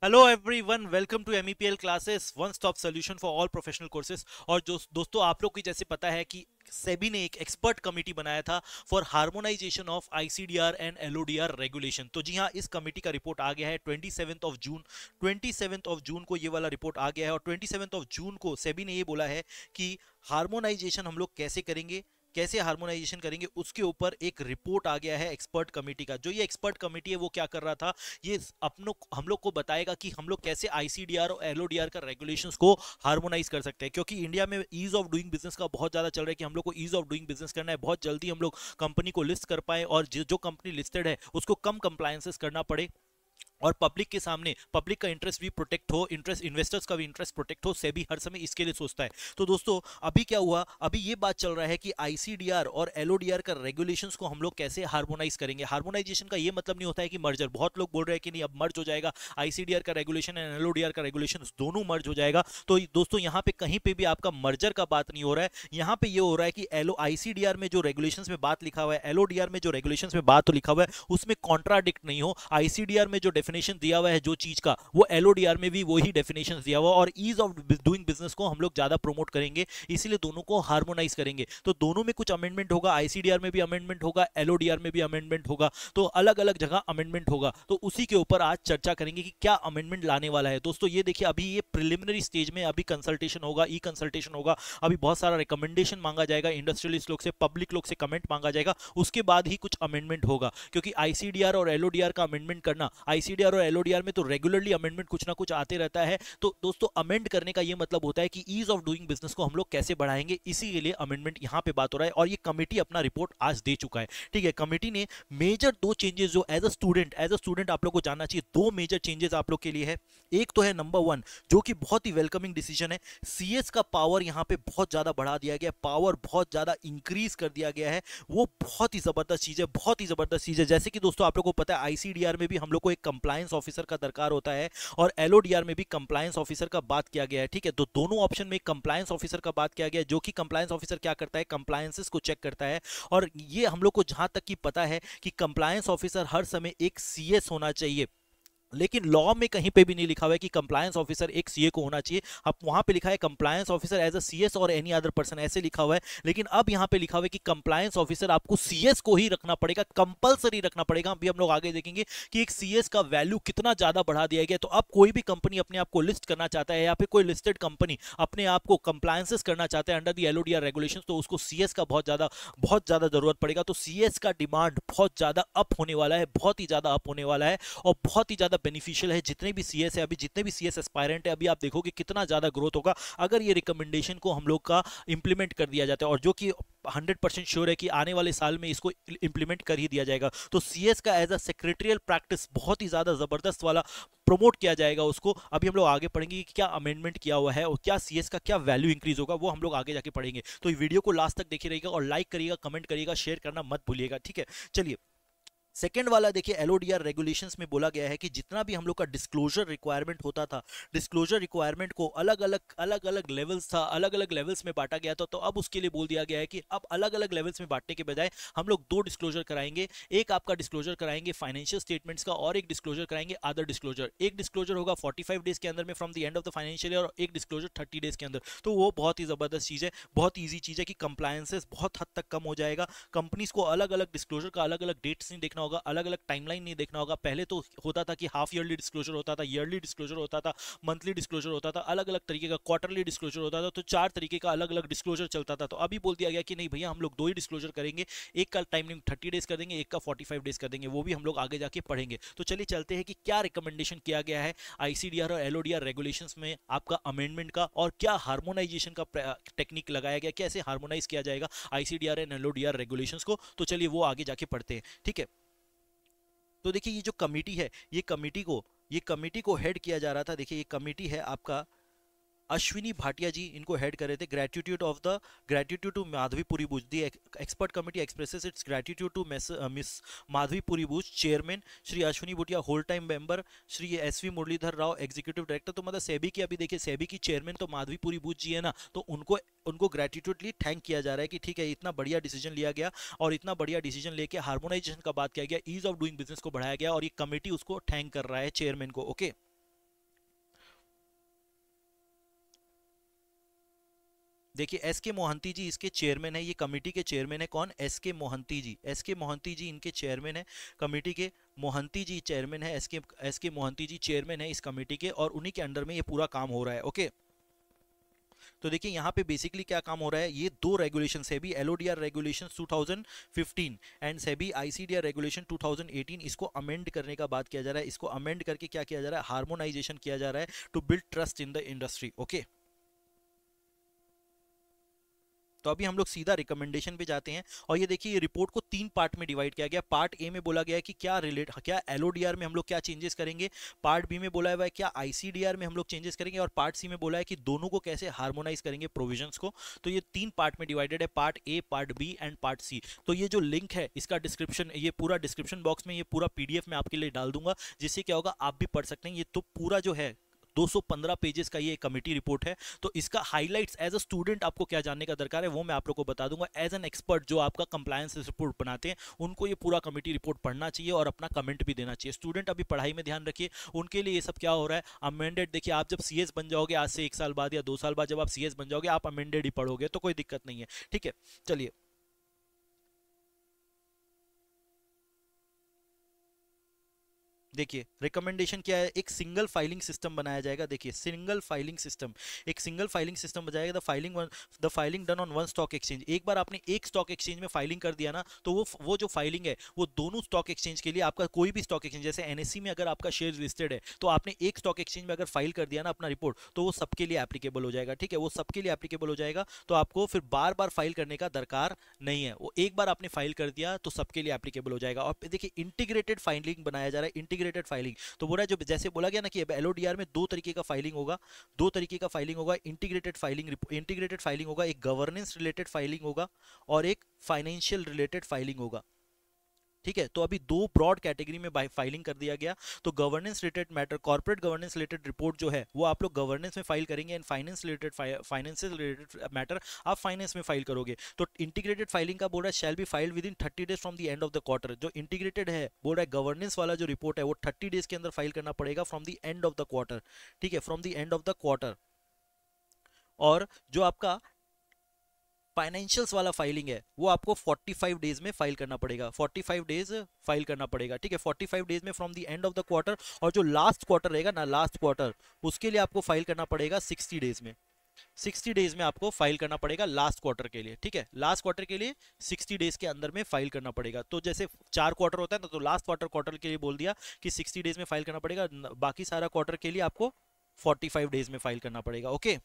Hello everyone, welcome to MEPL classes, one stop solution for all professional courses. और जो दोस्तों आप लोग की जैसे पता है कि सेबी ने एक एक्सपर्ट कमेटी बनाया था for harmonisation of ICDR and LODR regulation. तो जी हाँ, इस कमेटी का रिपोर्ट आ गया है 27 ऑफ जून को ये वाला रिपोर्ट आ गया है। और 27 ऑफ जून को सेबी ने ये बोला है कि हार्मोनाइजेशन हम लोग कैसे करेंगे, कैसे हार्मोनाइजेशन करेंगे, उसके ऊपर एक रिपोर्ट आ गया है एक्सपर्ट कमेटी का। जो ये एक्सपर्ट कमेटी है वो क्या कर रहा था, ये अपनों हम लोग को बताएगा कि हम लोग कैसे आईसीडीआर और एलओडीआर का रेगुलेशंस को हार्मोनाइज कर सकते हैं। क्योंकि इंडिया में ईज ऑफ डूइंग बिजनेस का बहुत ज्यादा चल रहा है कि हम लोग को ईज ऑफ डूइंग बिजनेस करना है, बहुत जल्दी हम लोग कंपनी को लिस्ट कर पाए और जो कंपनी लिस्टेड है उसको कम कंप्लायंसेस करना पड़े और पब्लिक के सामने पब्लिक का इंटरेस्ट भी प्रोटेक्ट हो, इंटरेस्ट इन्वेस्टर्स का भी इंटरेस्ट प्रोटेक्ट हो। सेबी हर समय इसके लिए सोचता है। तो दोस्तों अभी क्या हुआ, अभी ये बात चल रहा है कि आईसीडीआर और एलओडीआर का रेगुलेशंस को हम लोग कैसे हार्मोनाइज करेंगे। हार्मोनाइजेशन का ये मतलब नहीं होता है कि मर्जर, बहुत लोग बोल रहे हैं कि नहीं अब मर्ज हो जाएगा, आईसीडीआर का रेगुलेशन एंड एलओडीआर का रेगुलेशन दोनों मर्ज हो जाएगा। तो दोस्तों यहाँ पे कहीं पे भी आपका मर्जर का बात नहीं हो रहा है। यहाँ पे ये हो रहा है कि एलो आईसीडीआर में जो रेगुलेशंस में बात लिखा हुआ है, एलओडीआर में जो रेगुलेशंस में बात लिखा हुआ है, उसमें कॉन्ट्राडिक्ट नहीं हो। आईसीडीआर में जो डेफिनेशन दिया हुआ है जो चीज का, वो एलओडीआर में भी वही डेफिनेशन दिया हुआ, और ईज ऑफ डूइंग बिजनेस को हम लोग ज्यादा प्रमोट करेंगे, इसीलिए दोनों को हार्मोनाइज करेंगे। तो दोनों में कुछ अमेंडमेंट होगा, आईसीडीआर में भी अमेंडमेंट होगा, एलओडीआर में भी अमेंडमेंट होगा। तो अलग अलग जगह अमेंडमेंट होगा, तो उसी के ऊपर आज चर्चा करेंगे कि क्या अमेंडमेंट लाने वाला है। दोस्तों ये देखिए, अभी ये प्रिलिमिनरी स्टेज में, अभी कंसल्टेशन होगा, ई कंसल्टेशन होगा, अभी बहुत सारा रिकमेंडेशन मांगा जाएगा इंडस्ट्रियलिस्ट लोग से, पब्लिक लोग से कमेंट मांगा जाएगा, उसके बाद ही कुछ अमेंडमेंट होगा। क्योंकि आईसीडीआर और एलओडीआर का अमेंडमेंट करना, आईसीडीआर और एलओडीआर में तो रेगुलरली अमेंडमेंट कुछ ना कुछ आते रहता है। तो दोस्तों अमेंड करने का ये मतलब होता है कि ईज ऑफ डूइंग बिजनेस को हम लोग कैसे बढ़ाएंगे, इसी के लिए अमेंडमेंट यहां पे बात हो रहा है। और ये कमेटी अपना रिपोर्ट आज दे चुका है। ठीक है, कमेटी ने मेजर दो चेंजेस जो एज अ स्टूडेंट आप लोग को जानना चाहिए, दो मेजर चेंजेस आप लोग के लिए है। एक तो है नंबर वन, जो कि बहुत ही वेलकमिंग डिसीजन है, सीएस का पावर यहां पे बहुत ज्यादा बढ़ा दिया गया, पावर बहुत ज्यादा इंक्रीज कर दिया गया है। वो बहुत ही जबरदस्त चीज है, बहुत ही जबरदस्त चीज है। जैसे कि दोस्तों आप लोग को पता है आईसीडीआर में भी हम लोग को एक कंप्लायंस ऑफिसर का दरकार होता है, और एलओडीआर में भी कंप्लायंस ऑफिसर का बात किया गया है। ठीक है, तो दोनों ऑप्शन में कंप्लायंस ऑफिसर का बात किया गया है, जो कि कंप्लायंस ऑफिसर क्या करता है, कंप्लायंसेस को चेक करता है। और ये हम लोग को जहां तक कि पता है कि कंप्लायंस ऑफिसर हर समय एक सीएस होना चाहिए, लेकिन लॉ में कहीं पे भी नहीं लिखा हुआ है कि कंप्लायंस ऑफिसर एक सीए को होना चाहिए। अब वहां पे लिखा है compliance officer as a CS और एनी अदर पर्सन, ऐसे लिखा हुआ है। लेकिन अब यहां पे लिखा हुआ है कि कंप्लायंस ऑफिसर आपको सीएस को ही रखना पड़ेगा, कंपलसरी रखना पड़ेगा। अभी हम लोग आगे देखेंगे कि एक सीएस का वैल्यू कितना ज्यादा बढ़ा दिया गया। तो अब कोई भी कंपनी अपने आप को लिस्ट करना चाहता है, या फिर कोई लिस्टेड कंपनी अपने आप को कंप्लायंसेस करना चाहता है अंडर द एलओडीआर रेगुलेशन, तो उसको सीएस का बहुत ज्यादा जरूरत पड़ेगा। तो सीएस का डिमांड बहुत ज्यादा अप होने वाला है, बहुत ही ज्यादा अप होने वाला है, और बहुत ही ज्यादा बेनिफिशियल है। जितने भी सीएस है, अभी जितने भी सीएस एस्पायरेंट है, अभी आप देखोगे कितना ज्यादा ग्रोथ होगा अगर ये रिकमेंडेशन को हम लोग का इंप्लीमेंट कर दिया जाता है, और जो कि 100% श्योर है कि आने वाले साल में इसको इंप्लीमेंट कर ही दिया जाएगा। तो सीएस का एज अ सेक्रेटरियल प्रैक्टिस बहुत ही ज्यादा जबरदस्त वाला प्रमोट किया जाएगा उसको। अभी हम लोग आगे पढ़ेंगे कि क्या अमेंडमेंट किया हुआ है और क्या सीएस का क्या वैल्यू इंक्रीज होगा, वो हम लोग आगे जाके पढ़ेंगे। तो वीडियो को लास्ट तक देखिए रहिएगा, और लाइक करिएगा, कमेंट करिएगा, शेयर करना मत भूलिएगा। ठीक है, चलिए सेकेंड वाला देखिए, एलओडीआर रेगुलेशंस में बोला गया है कि जितना भी हम लोग का डिस्क्लोजर रिक्वायरमेंट होता था, डिस्क्लोजर रिक्वायरमेंट को अलग अलग लेवल्स था, अलग अलग लेवल्स में बांटा गया था। तो अब उसके लिए बोल दिया गया है कि अब अलग अलग लेवल्स में बांटने के बजाय हम लोग दो डिस्क्लोजर कराएंगे। एक आपका डिस्क्लोजर कराएंगे फाइनेंशियल स्टेटमेंट्स का, और एक डिस्क्लोजर कराएंगे अदर डिस्क्लोजर। एक डिस्क्लोजर होगा 45 डेज के अंदर में from the end of the financial year, और एक डिस्क्लोजर 30 डेज के अंदर। तो वो बहुत ही जबरदस्त चीज है, बहुत ईजी चीज है कि कंप्लायंसेस बहुत हद तक कम हो जाएगा। कंपनीज को अलग अलग डिस्क्लोजर का अलग अलग डेट्स नहीं देखना होगा, अलग अलग टाइमलाइन नहीं देखना होगा। पहले तो होता था कि हाफ ईयरली डिस्क्लोजर होता था, ईयरली डिस्क्लोजर होता था, मंथली डिस्क्लोजर होता था, अलग अलग तरीके का क्वार्टरली डिस्क्लोजर होता था। तो चार तरीके का अलग अलग डिस्क्लोजर चलता था। तो अभी बोल दिया गया कि नहीं भैया, हम लोग दो ही डिस्क्लोजर करेंगे, एक का टाइमिंग 30 डेज कर देंगे, एक का 45 डेज कर देंगे। वो भी हम लोग आगे जाके पढ़ेंगे। तो चलिए चलते हैं कि क्या रिकमेंडेशन किया गया है आईसीडीआर और एलओडीआर रेगुलेशंस में आपका अमेंडमेंट का, और क्या हार्मोनाइजेशन का टेक्निक लगाया गया, कैसे हार्मोनाइज किया जाएगा आईसीडीआर एंड एलओडीआर रेगुलेशंस को। तो चलिए वो आगे जाके पढ़ते हैं। ठीक है, तो देखिए ये जो कमेटी है, ये कमेटी को हेड किया जा रहा था। देखिए ये कमेटी है आपका अश्विनी भाटिया जी, इनको हेड कर रहे थे। Gratitude to Madhavi पुरीबूज, the expert committee expresses it's gratitude to miss Madhavi पुरीबूज, chairman Shri Ashwini Bhutia, whole time member Shri SV Muralidhar Rao, executive director. तो मतलब सेबी की, अभी देखिए सेबी की चेयरमैन तो माधवी पुरीबूज जी है ना, तो उनको उनको ग्रेटिट्यूडली थैंक किया जा रहा है कि ठीक है इतना बढ़िया डिसीजन लिया गया, और इतना बढ़िया डिसीजन लेके हार्मोनाइजेशन का बात किया गया, ईज ऑफ डूइंग बिजनेस को बढ़ाया गया, और ये कमेटी उसको थैंक कर रहा है, चेयरमैन को। ओके, देखिए एस के मोहंती जी इसके चेयरमैन है, ये कमेटी के चेयरमैन है। कौन? एस के मोहंती जी। एस के मोहंती जी इनके चेयरमैन है कमेटी के। मोहंती जी चेयरमैन है, एस के मोहंती जी चेयरमैन है इस कमेटी के, और उन्हीं के अंडर में ये पूरा काम हो रहा है। ओके, तो देखिए यहाँ पे बेसिकली क्या काम हो रहा है, ये दो regulation, SEBI LODR regulation 2015 and SEBI ICDR regulation 2018, इसको अमेंड करने का बात किया जा रहा है। इसको अमेंड करके क्या किया जा रहा है, हार्मोनाइजेशन किया जा रहा है to build trust in the industry. Okay, तो अभी हम लोग सीधा रिकमेंडेशन पे जाते हैं। और ये देखिए, ये रिपोर्ट को 3 पार्ट में डिवाइड किया गया। पार्ट ए में बोला गया है कि क्या एलओडीआर में हम लोग क्या चेंजेस करेंगे, पार्ट बी में बोला हुआ है क्या आईसीडीआर में हम लोग चेंजेस करेंगे, और पार्ट सी में बोला है कि दोनों को कैसे हार्मोनाइज करेंगे प्रोविजंस को। तो ये 3 पार्ट में डिवाइडेड है, part A, part B and part C. तो ये जो लिंक है इसका डिस्क्रिप्शन, ये पूरा डिस्क्रिप्शन बॉक्स में ये पूरा पीडीएफ में आपके लिए डाल दूंगा, जिससे क्या होगा आप भी पढ़ सकते हैं। ये तो पूरा जो है 215 पेजेस का ये कमेटी रिपोर्ट है। तो इसका हाइलाइट्स एज अ स्टूडेंट आपको क्या जानने का दरकार है वो मैं आप लोगों को बता दूंगा। एज एन एक्सपर्ट जो आपका कंप्लायंस रिपोर्ट बनाते हैं, उनको ये पूरा कमेटी रिपोर्ट पढ़ना चाहिए और अपना कमेंट भी देना चाहिए। स्टूडेंट अभी पढ़ाई में ध्यान रखिए, उनके लिए ये सब क्या हो रहा है, अमेंडेड। देखिए आप जब सीएस बन जाओगे आज से 1 साल बाद या 2 साल बाद, जब आप सीएस बन जाओगे आप अमेंडेड ही पढ़ोगे, तो कोई दिक्कत नहीं है। ठीक है, चलिए देखिए रिकमेंडेशन क्या है, एक सिंगल फाइलिंग सिस्टम बनाया जाएगा। देखिए सिंगल फाइलिंग सिस्टम, एक सिंगल फाइलिंग सिस्टम बनाया जाएगा। The filing done on one stock exchange. एक बार आपने एक स्टॉक एक्सचेंज में फाइलिंग कर दिया ना, तो वो जो फाइलिंग है वो दोनों स्टॉक एक्सचेंज के लिए, आपका कोई भी स्टॉक एक्सचेंज, जैसे एनएससी में अगर आपका शेयर लिस्टेड है तो आपने एक स्टॉक एक्सचेंज में अगर फाइल कर दिया ना अपना रिपोर्ट, तो वो सबके लिए एप्लीकेबल हो जाएगा। ठीक है, वो सबके लिए एप्लीकेबल हो जाएगा, तो आपको फिर बार बार फाइल करने का दरकार नहीं है। वो एक बार आपने फाइल कर दिया तो सबके लिए एप्लीकेबल हो जाएगा। और देखिए इंटीग्रेटेड फाइलिंग बनाया जा रहा है, इंटीग्रेटेड फाइलिंग। तो बोला जो जैसे बोला गया ना कि एलओडीआर में 2 तरीके का फाइलिंग होगा, 2 तरीके का फाइलिंग होगा। इंटीग्रेटेड फाइलिंग होगा, एक गवर्नेंस रिलेटेड फाइलिंग होगा और एक फाइनेंशियल रिलेटेड फाइलिंग होगा। ठीक है, तो अभी 2 ब्रॉड कैटेगरी में फाइलिंग कर दिया गया। तो governance related matter, corporate governance related report जो है वो आप लोग गवर्नेंस में फाइल करेंगे, एंड फाइनेंशियल रिलेटेड मैटर आप फाइनेंस में फाइल करोगे। तो इंटीग्रेटेड फाइलिंग का बोल रहा है shall be filed with in 30 days from the end of the quarter. जो इंटीग्रेटेड है बोल रहा है गवर्नेंस वाला जो रिपोर्ट है वो 30 डेज के अंदर फाइल करना पड़ेगा from the end of the quarter. ठीक है, from the end of the quarter. और जो आपका फाइनेंशियल्स वाला फाइलिंग है वो आपको 45 डेज में फाइल करना पड़ेगा, 45 डेज फाइल करना पड़ेगा। ठीक है, 45 डेज में from the end of the quarter. और जो लास्ट क्वार्टर रहेगा ना, लास्ट क्वार्टर, उसके लिए आपको फाइल करना पड़ेगा 60 डेज में। 60 डेज में आपको फाइल करना पड़ेगा लास्ट क्वार्टर के लिए। ठीक है, लास्ट क्वार्टर के लिए 60 डेज के अंदर में फाइल करना पड़ेगा। तो जैसे 4 क्वार्टर होता है ना, तो लास्ट क्वार्टर के लिए बोल दिया कि 60 डेज में फाइल करना पड़ेगा, बाकी सारा क्वार्टर के लिए आपको 45 डेज में फाइल करना पड़ेगा। ओके,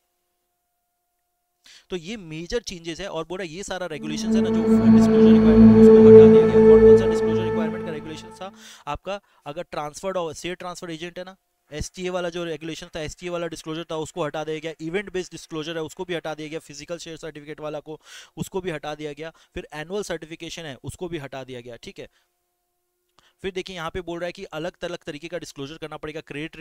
तो ये मेजर चेंजेस है। और बोला ये सारा रेगुलेशन है ना जो डिस्क्लोजर रिक्वायरमेंट उसको हटा दिया गया। कौन कौन सा डिस्क्लोजर रिक्वायरमेंट का रेगुलेशन था आपका, अगर ट्रांसफर्ड शेयर ट्रांसफर एजेंट है ना, एसटीए वाला जो रेगुलेशन था, एसटीए वाला डिस्क्लोजर था, उसको हटा दिया गया। इवेंट बेस्ड डिस्क्लोजर है उसको भी हटा दिया गया। फिजिकल शेयर सर्टिफिकेट वाला को उसको भी हटा दिया गया। फिर एनुअल सर्टिफिकेशन है उसको भी हटा दिया गया। ठीक है, फिर देखिए यहाँ पे बोल रहा है कि अलग अलग तरीके का डिस्क्लोजर करना पड़ेगा। क्रेडिट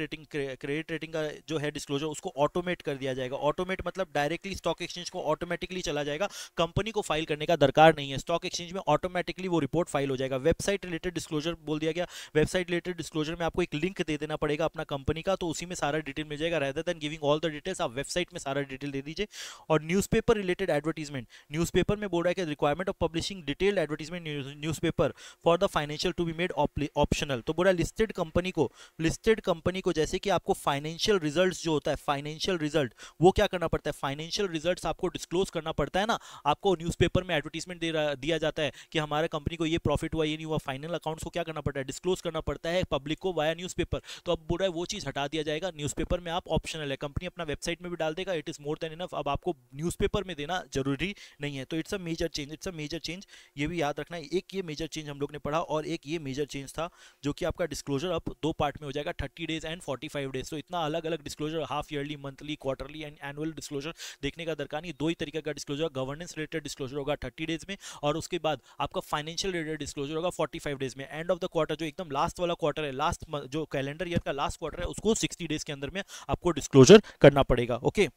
रेटिंग का जो है डिस्क्लोजर उसको ऑटोमेट कर दिया जाएगा। ऑटोमेट मतलब डायरेक्टली स्टॉक एक्सचेंज को ऑटोमेटिकली चला जाएगा, कंपनी को फाइल करने का दरकार नहीं है, स्टॉक एक्सचेंज में ऑटोमेटिकली वो रिपोर्ट फाइल हो जाएगा। वेबसाइट रिलेटेड डिस्क्लोजर बोल दिया गया। वेबसाइट रिलेटेड डिस्क्लोजर में आपको एक लिंक दे देना पड़ेगा अपना कंपनी का, तो उसी में सारा डिटेल मिल जाएगा। Rather than giving all the details आप वेबसाइट में सारा डिटेल दे दीजिए। और न्यूज़पेपर रिलेटेड एडवर्टीजमेंट, न्यूज़पेपर में बोल रहा है कि requirement of publishing detailed advertisement newspaper for the financial to be made optional. तो बोला लिस्टेड कंपनी को जैसे कि आपको फाइनेंशियल रिजल्ट्स जो होता है, फाइनेंशियल रिजल्ट वो क्या करना पड़ता है, फाइनेंशियल रिजल्ट्स आपको डिस्क्लोज करना पड़ता है ना। आपको न्यूज़पेपर में एडवर्टीजमेंट दिया जाता है कि हमारे कंपनी को ये प्रॉफिट हुआ ये नहीं हुआ, फाइनल अकाउंट्स को क्या करना पड़ता है, डिस्क्लोज करना पड़ता है पब्लिक को वाया न्यूज़पेपर। तो अब बोल रहा है वो चीज़ हटा दिया जाएगा, न्यूज़पेपर में आप ऑप्शनल है, कंपनी अपना वेबसाइट में भी डाल देगा, it is more than enough. अब आपको न्यूज़पेपर में देना जरूरी नहीं है। तो इट्स अ मेजर चेंज, ये भी याद रखना है। एक ये मेजर चेंज हम लोग ने पढ़ा, और एक ये मेजर चेंज था जो कि आपका डिस्क्लोजर अब 2 पार्ट में हो जाएगा, 30 डेज एंड 45 डेज। तो इतना अलग अलग disclosure, half yearly, monthly, quarterly and annual disclosure देखने का दरकार नहीं। 2 ही तरीके का डिस्क्लोजर, गवर्नेंस रिलेटेड डिस्क्लोजर होगा 30 डेज में, और उसके बाद आपका फाइनेंशियल रिलेटेड डिस्क्लोजर होगा 45 डेज में। एंड ऑफ द क्वार्टर जो एकदम लास्ट वाला क्वार्टर है, लास्ट जो कैलेंडर ईयर का लास्ट क्वार्टर है, उसको 60 डेज के अंदर में आपको डिस्क्लोजर करना पड़ेगा। ओके,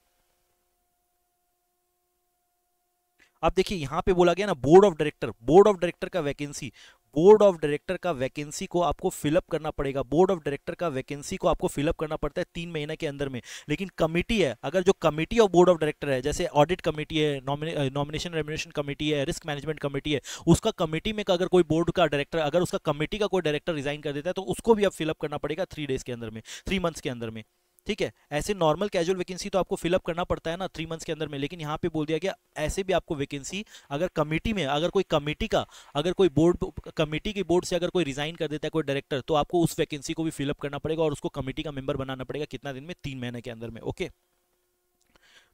अब देखिए यहाँ पे बोला गया ना बोर्ड ऑफ डायरेक्टर का वैकेंसी। बोर्ड ऑफ डायरेक्टर का वैकेंसी को आपको फिलअप करना पड़ेगा। बोर्ड ऑफ डायरेक्टर का वैकेंसी को आपको फिलअप करना पड़ता है 3 महीने के अंदर में। लेकिन कमिटी है, अगर जो committee of board of director है, जैसे ऑडिट कमेटी है, नॉमिनेशन रेम्युनरेशन कमेटी है, रिस्क मैनेजमेंट कमेटी है, उसका कमेटी में अगर कोई बोर्ड का डायरेक्टर, अगर उसका कमेटी का कोई डायरेक्टर रिजाइन कर देता है तो उसको भी अब फिलअप करना पड़ेगा 3 डेज के अंदर में, 3 मंथ्स के अंदर में। ठीक है, ऐसे नॉर्मल कैजुअल वैकेंसी तो आपको फिलअप करना पड़ता है ना 3 मंथ्स के अंदर में, लेकिन यहाँ पे बोल दिया गया ऐसे भी आपको वैकेंसी अगर कमेटी में, अगर कोई कमेटी का, अगर कोई बोर्ड, कमेटी की बोर्ड से अगर कोई रिजाइन कर देता है कोई डायरेक्टर, तो आपको उस वैकेंसी को भी फिलअप करना पड़ेगा और उसको कमेटी का मेंबर बनाना पड़ेगा। कितना दिन में? 3 महीने के अंदर में। ओके,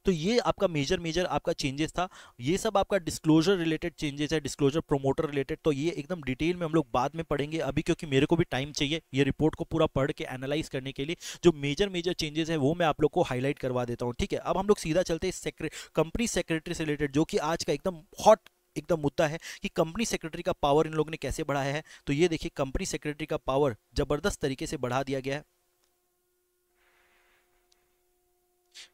तो ये आपका मेजर आपका चेंजेस था। ये सब आपका डिस्क्लोजर रिलेटेड चेंजेस है, डिस्क्लोजर प्रोमोटर रिलेटेड, तो ये एकदम डिटेल में हम लोग बाद में पढ़ेंगे अभी, क्योंकि मेरे को भी टाइम चाहिए ये रिपोर्ट को पूरा पढ़ के एनालाइज करने के लिए। जो मेजर चेंजेस है वो मैं आप लोग को हाईलाइट करवा देता हूँ। ठीक है, अब हम लोग सीधा चलते हैं कंपनी सेक्रेटरी से रिलेटेड, जो कि आज का एकदम हॉट एकदम मुद्दा है कि कंपनी सेक्रेटरी का पावर इन लोगों ने कैसे बढ़ाया है। तो ये देखिए, कंपनी सेक्रेटरी का पावर जबरदस्त तरीके से बढ़ा दिया गया है।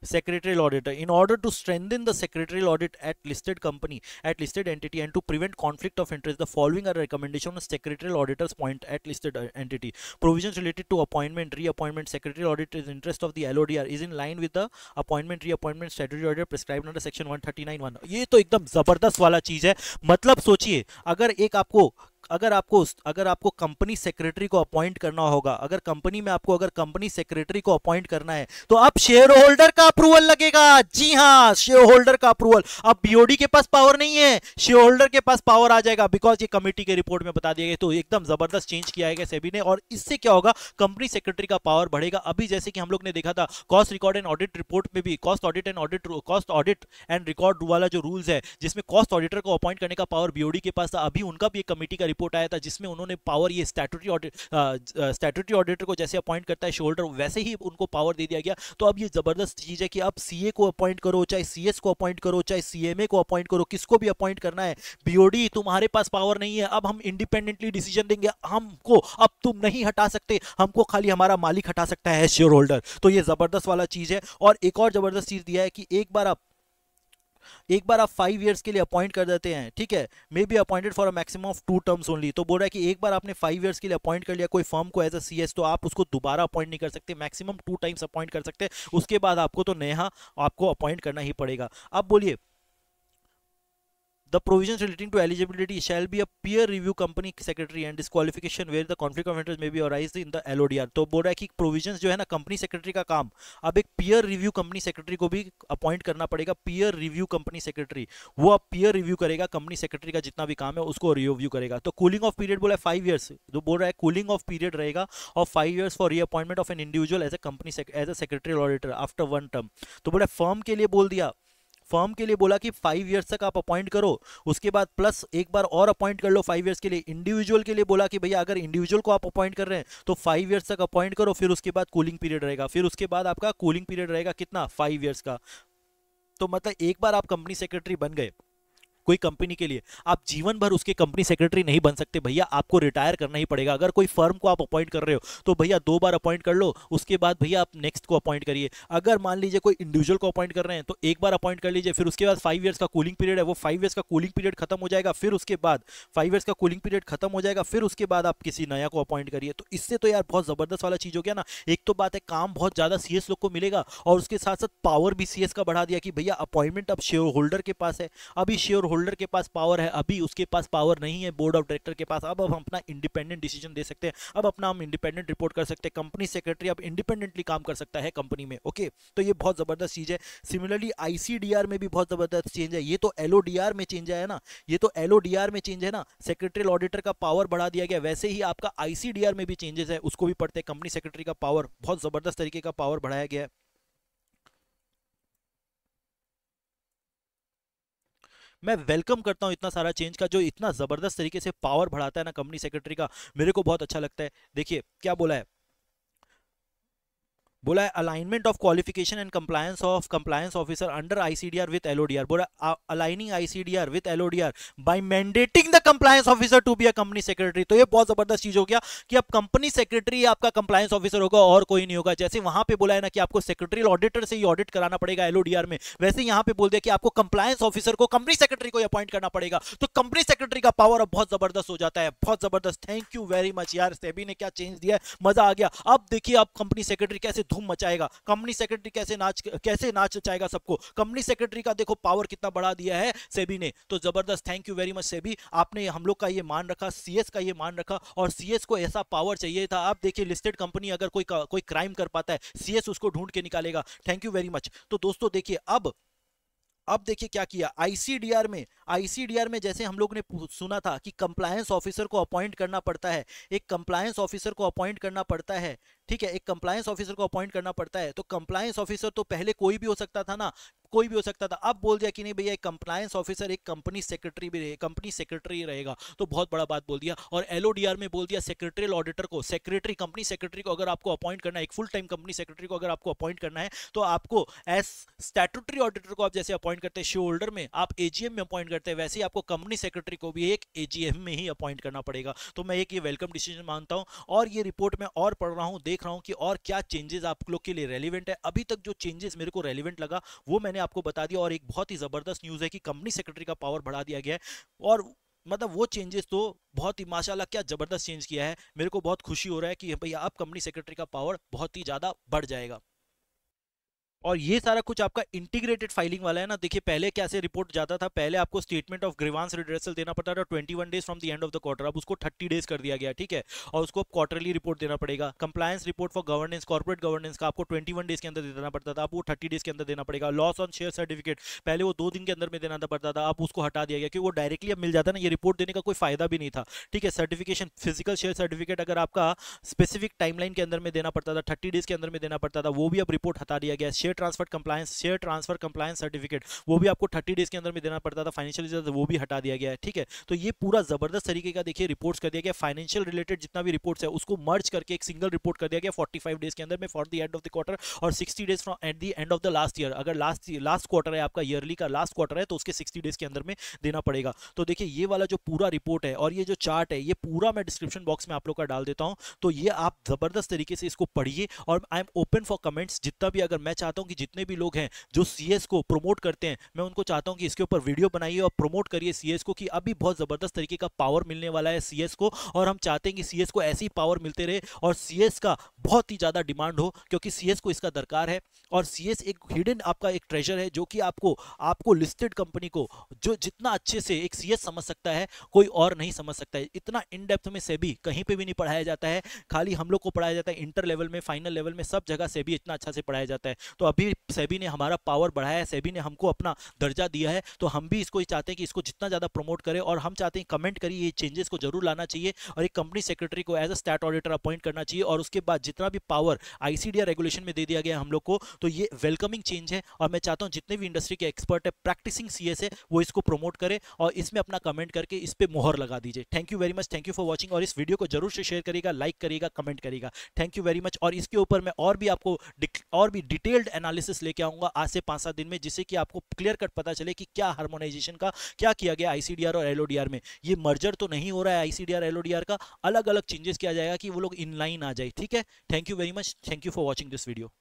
Secretarial auditor, in order to strengthen the secretarial audit at listed company, at listed entity, and to prevent conflict of interest, the following are recommendation of secretarial auditors point at listed entity. Provisions related to appointment, reappointment, secretarial audit is interest of the LODR is in line with the appointment, reappointment, statutory audit prescribed under section 139(1). ये तो एकदम जबरदस्त वाला चीज है। मतलब सोचिए, अगर आपको कंपनी सेक्रेटरी को अपॉइंट करना होगा, अगर कंपनी में आपको अगर कंपनी सेक्रेटरी को अपॉइंट करना है, तो अब शेयर होल्डर का अप्रूवल लगेगा। जी हां, शेयर होल्डर का अप्रूवल। अब बीओडी के पास पावर नहीं है, शेयर होल्डर के पास पावर आ जाएगा, बिकॉज ये कमेटी के रिपोर्ट में बता दिया गया। तो एकदम जबरदस्त चेंज किया है सेबी ने, और इससे क्या होगा, कंपनी सेक्रेटरी का पावर बढ़ेगा। अभी जैसे कि हम लोग ने देखा था cost record and audit report में भी, कॉस्ट ऑडिट एंड रिकॉर्ड वाला जो रूल्स है, जिसमें कॉस्ट ऑडिटर को अपॉइंट करने का पावर बीओडी के पास था, अभी उनका भी एक कमेटी का रिपोर्ट आया था जिसमें उन्होंने पावर, ये स्टैट्यूटरी ऑडिटर को जैसे अपॉइंट करता है शेयर होल्डर, वैसे ही उनको पावर दे दिया गया। तो अब ये जबरदस्त चीज है कि अब सीए को अपॉइंट करो, चाहे सीएस को अपॉइंट करो, चाहे सीएमए को अपॉइंट करो, किसको भी अपॉइंट करना है, बीओडी तुम्हारे पास पावर नहीं है। अब हम इंडिपेंडेंटली डिसीजन देंगे, हमको अब तुम नहीं हटा सकते, हमको खाली हमारा मालिक हटा सकता है, शेयर होल्डर। तो ये जबरदस्त वाला चीज है। और एक और जबरदस्त चीज दिया है कि एक बार आप 5 इयर्स के लिए अपॉइंट कर देते हैं, ठीक है, may be appointed for a maximum of 2 terms only. तो बोल रहा है कि एक बार आपने 5 इयर्स के लिए अपॉइंट कर लिया कोई फर्म को एज अ सीएस, तो आप उसको दोबारा अपॉइंट नहीं कर सकते, मैक्सिमम 2 टाइम्स अपॉइंट कर सकते हैं। उसके बाद आपको तो नया आपको अपॉइंट करना ही पड़ेगा। अब बोलिए, the provisions relating to eligibility shall be a peer review company secretary and disqualification where the conflict of interest may be arise in the LODR। तो बोल रहा है कि प्रोविजंस जो है ना, कंपनी सेक्रेटरी का काम अब एक पीयर रिव्यू कंपनी सेक्रेटरी को भी अपॉइंट करना पड़ेगा। पीयर रिव्यू कंपनी सेक्रेटरी, वो अब पीयर रिव्यू करेगा, कंपनी सेक्रेटरी का जितना भी काम है उसको रिव्यू करेगा। तो कूलिंग ऑफ पीरियड बोला है 5 इयर्स, जो बोल रहा है कूलिंग ऑफ पीरियड रहेगा और 5 years for reappointment of an individual as a company as a secretary auditor after 1 term. तो बोला फर्म के लिए बोल दिया, फर्म के लिए बोला कि 5 इयर्स तक आप अपॉइंट करो, उसके बाद प्लस एक बार और अपॉइंट कर लो 5 इयर्स के लिए। इंडिविजुअल के लिए बोला कि भैया अगर इंडिविजुअल को आप अपॉइंट कर रहे हैं तो 5 इयर्स तक अपॉइंट करो, फिर उसके बाद कूलिंग पीरियड रहेगा, फिर उसके बाद आपका कूलिंग पीरियड रहेगा कितना, 5 इयर्स का। तो मतलब एक बार आप कंपनी सेक्रेटरी बन गए कोई कंपनी के लिए, आप जीवन भर उसके कंपनी सेक्रेटरी नहीं बन सकते भैया, आपको रिटायर करना ही पड़ेगा। अगर कोई फर्म को आप अपॉइंट कर रहे हो तो भैया 2 बार अपॉइंट कर लो, उसके बाद भैया आप नेक्स्ट को अपॉइंट करिए। अगर मान लीजिए कोई इंडिविजुअल को अपॉइंट कर रहे हैं तो एक बार अपॉइंट कर लीजिए, फिर उसके बाद 5 इयर्स का कूलिंग पीरियड है, वो 5 इयर्स का कूलिंग पीरियड खत्म हो जाएगा, फिर उसके बाद 5 इयर्स का कूलिंग पीरियड खत्म हो जाएगा, फिर उसके बाद आप किसी नया को अपॉइंट करिए। तो इससे तो यार बहुत जबरदस्त वाला चीज हो गया ना। एक तो बात है काम बहुत ज्यादा सीएस लोग को मिलेगा, और उसके साथ साथ पावर भी सीएस का बढ़ा दिया कि भैया अपॉइंटमेंट अब शेयर होल्डर के पास है। अभी शेयर होल्डर के पास पावर है, अभी उसके पास पावर नहीं है बोर्ड ऑफ डायरेक्टर के पास। अब हम अपना इंडिपेंडेंट डिसीजन दे सकते हैं, अब अपना हम इंडिपेंडेंट रिपोर्ट कर सकते हैं। कंपनी सेक्रेटरी अब इंडिपेंडेंटली काम कर सकता है कंपनी में। ओके, तो ये बहुत जबरदस्त चीज है। सिमिलरली आईसीडीआर में भी बहुत जबरदस्त चेंज है। ये तो एलओडीआर में चेंज है ना, ये तो एलओडीआर में चेंज है ना, सेक्रेटरियल ऑडिटर का पावर बढ़ा दिया गया। वैसे ही आपका आईसीडीआर में भी चेंजेस है, उसको भी पढ़ते हैं। कंपनी सेक्रेटरी का पावर बहुत जबरदस्त तरीके का पावर बढ़ाया गया है। मैं वेलकम करता हूं इतना सारा चेंज का, जो इतना जबरदस्त तरीके से पावर बढ़ाता है ना कंपनी सेक्रेटरी का, मेरे को बहुत अच्छा लगता है। देखिए क्या बोला है, बोला है alignment of qualification and compliance officer under ICDR with LODR. बोला aligning ICDR with LODR by mandating the compliance officer to be a company secretary. तो ये बहुत जबरदस्त चीज हो गया कि अब कंपनी सेक्रेटरी आपका कंप्लायंस ऑफिसर होगा और कोई नहीं होगा। जैसे वहां पे बोला है ना कि आपको सेक्रेटरियल ऑडिटर से ही ऑडिट कराना पड़ेगा एलओडीआर में, वैसे यहां पे बोल दिया कि आपको कंप्लायंस ऑफिसर को कंपनी सेक्रेटरी को अपॉइंट करना पड़ेगा। तो कंपनी सेक्रेटरी का पावर अब बहुत जबरदस्त हो जाता है, बहुत जबरदस्त। थैंक यू वेरी मच यार, सेबी ने क्या चेंज दिया है, मजा आ गया। अब देखिए अब कंपनी सेक्रेटरी कैसे धूम मचाएगा, कंपनी सेक्रेटरी कैसे नाच चाहेगा सबको। कंपनी सेक्रेटरी का देखो पावर कितना बढ़ा दिया है सेबी ने, तो जबरदस्त। Thank you very much SEBI, आपने हम लोग का ये मान रखा, सीएस का ये मान रखा, और सीएस को ऐसा पावर चाहिए था। आप देखिए लिस्टेड कंपनी अगर कोई क्राइम कर पाता है, सीएस उसको ढूंढ के निकालेगा। Thank you very much. तो दोस्तों देखिए अब देखिए क्या किया आईसीडीआर में जैसे हम लोग ने सुना था कि कंप्लायंस ऑफिसर को अपॉइंट करना पड़ता है, एक कंप्लायंस ऑफिसर को अपॉइंट करना पड़ता है, ठीक है, एक कंप्लायंस ऑफिसर को अपॉइंट करना पड़ता है। तो कंप्लायंस ऑफिसर तो पहले कोई भी हो सकता था ना, कोई भी हो सकता था। अब बोल दिया कि नहीं भैया एक कंप्लायंस ऑफिसर एक कंपनी सेक्रेटरी भी रहे, कंपनी सेक्रेटरी रहेगा, तो बहुत बड़ा बात बोल दिया। और एलओडीआर में बोल दिया सेक्रेटरियल ऑडिटर को, कंपनी सेक्रेटरी को अगर आपको अपॉइंट करना है, एक फुल टाइम कंपनी सेक्रेटरी को अगर आपको अपॉइंट करना है, तो आपको एज स्टैट्यूटरी ऑडिटर को आप जैसे अपॉइंट करते हैं शेयर होल्डर में, आप एजीएम में अपॉइंट करते हैं, वैसे ही आपको कंपनी सेक्रेटरी को भी एक एजीएम में ही अपॉइंट करना पड़ेगा। तो मैं एक ये वेलकम डिसीजन मानता हूं, और ये रिपोर्ट में और पढ़ रहा हूं, देख रहा हूं कि और क्या चेंजेस आप लोग के लिए रेलिवेंट है। अभी तक जो चेंजेस मेरे को रेलिवेंट लगा वो मैंने आपको बता दिया, और एक बहुत ही जबरदस्त न्यूज है कि कंपनी सेक्रेटरी का पावर बढ़ा दिया गया है। और मतलब वो चेंजेस तो बहुत ही माशाल्लाह क्या जबरदस्त चेंज किया है। मेरे को बहुत खुशी हो रहा है कि भैया अब कंपनी सेक्रेटरी का पावर बहुत ही ज्यादा बढ़ जाएगा। और ये सारा कुछ आपका इंटीग्रेटेड फाइलिंग वाला है ना। देखिए पहले कैसे रिपोर्ट जाता था, पहले आपको स्टेटमेंट ऑफ ग्रीवांस रिड्रेसल देना पड़ता था 21 days from the end of the quarter, अब उसको 30 डेज कर दिया गया, ठीक है, और उसको अब क्वार्टरली रिपोर्ट देना पड़ेगा। Compliance report for governance, corporate governance का आपको 21 डेज के अंदर देना पड़ता था, अब वो 30 डेज के अंदर देना पड़ेगा। लॉस ऑन शेयर सर्टिफिकेट पहले वो 2 दिन के अंदर में देना पड़ता था, अब उसको हटा दिया गया क्योंकि वो डायरेक्टली अब मिल जाता ना, ये रिपोर्ट देने का कोई फायदा भी नहीं था, ठीक है। सर्टिफिकेशन फिजिकल शेयर सर्टिफिकेट अगर आपका स्पेसिफिक टाइमलाइन के अंदर में देना पड़ता था, 30 डेज के अंदर में देना पड़ता था, वो भी अब रिपोर्ट हटा दिया गया। शेयर ट्रांसफर कंप्लायंस सर्टिफिकेट वो भी आपको 30 डेज के अंदर में देना पड़ता था, फाइनेंशियल रिजल्ट वो भी हटा दिया गया है, ठीक है। तो ये पूरा जबरदस्त तरीके का देखिए रिपोर्ट्स कर दिया गया। फाइनेंशियल रिलेटेड जितना भी रिपोर्ट्स है उसको मर्ज करके एक सिंगल रिपोर्ट कर दिया गया 45 डेज के अंदर में for the end of the quarter, और 60 days from at the end of the last year. अगर लास्ट क्वार्टर है आपका, ईयरली का लास्ट क्वार्टर है, तो उसके 60 डेज के अंदर में देना पड़ेगा। तो देखिए ये वाला जो पूरा रिपोर्ट है और ये जो चार्ट है, ये पूरा मैं डिस्क्रिप्शन बॉक्स में आप लोग का डाल देता हूं, तो ये आप जबरदस्त तरीके से इसको पढ़िए। और I am open for comments, जितना भी अगर मैं चाहता हूं कि जितने भी लोग हैं जो सीएस को प्रमोट करते हैं, मैं उनको चाहता हूं कि इसके ऊपर वीडियो बनाइए और प्रमोट करिए सीएस को, कि अभी बहुत जबरदस्त तरीके का पावर मिलने वाला है सीएस को, और हम चाहते हैं कि सीएस को ऐसी पावर मिलते रहे और सीएस का बहुत ही ज्यादा डिमांड हो, क्योंकि सीएस को इसका दरकार है। और सीएस एक हिडन आपका एक ट्रेजर है, जो कि आपको लिस्टेड कंपनी को जो जितना अच्छे से एक सीएस समझ सकता है कोई और नहीं समझ सकता है। इतना इन डेप्थ में सेबी कहीं पे भी नहीं पढ़ाया जाता है, खाली हम लोग को पढ़ाया जाता है इंटर लेवल में, फाइनल लेवल में, सब जगह सेबी इतना अच्छा से पढ़ाया जाता है। तो अभी सेबी ने हमारा पावर बढ़ाया है, सेबी ने हमको अपना दर्जा दिया है, तो हम भी इसको चाहते हैं कि इसको जितना ज्यादा प्रमोट करें, और हम चाहते हैं कमेंट करिए, ये चेंजेस को जरूर लाना चाहिए, और एक कंपनी सेक्रेटरी को as a stat auditor appoint करना चाहिए, और उसके बाद जितना भी पावर आईसीडीआर रेगुलेशन में दे दिया गया हम लोग को, तो ये वेलकमिंग चेंज है। और मैं चाहता हूं जितने भी इंडस्ट्री के एक्सपर्ट है, प्रैक्टिसिंग सीएस है, वो इसको प्रमोट करे और इसमें अपना कमेंट करके इस पे मोहर लगा दीजिए। Thank you very much, thank you for watching, और इस वीडियो को जरूर से शेयर करिएगा, लाइक करिएगा, कमेंट करिएगा। Thank you very much. और इसके ऊपर मैं और भी आपको और भी डिटेल्ड एनालिसिस लेके आऊंगा आज से 5-7 दिन में, जिससे कि आपको क्लियर कट पता चले कि क्या हार्मोनाइजेशन का क्या किया गया आईसीडीआर और एलओडीआर में। ये मर्जर तो नहीं हो रहा है आईसीडीआर एलओडीआर का, अलग अलग चेंजेस किया जाएगा कि वो लोग इन लाइन आ जाए, ठीक है। Thank you very much, thank you for watching this video.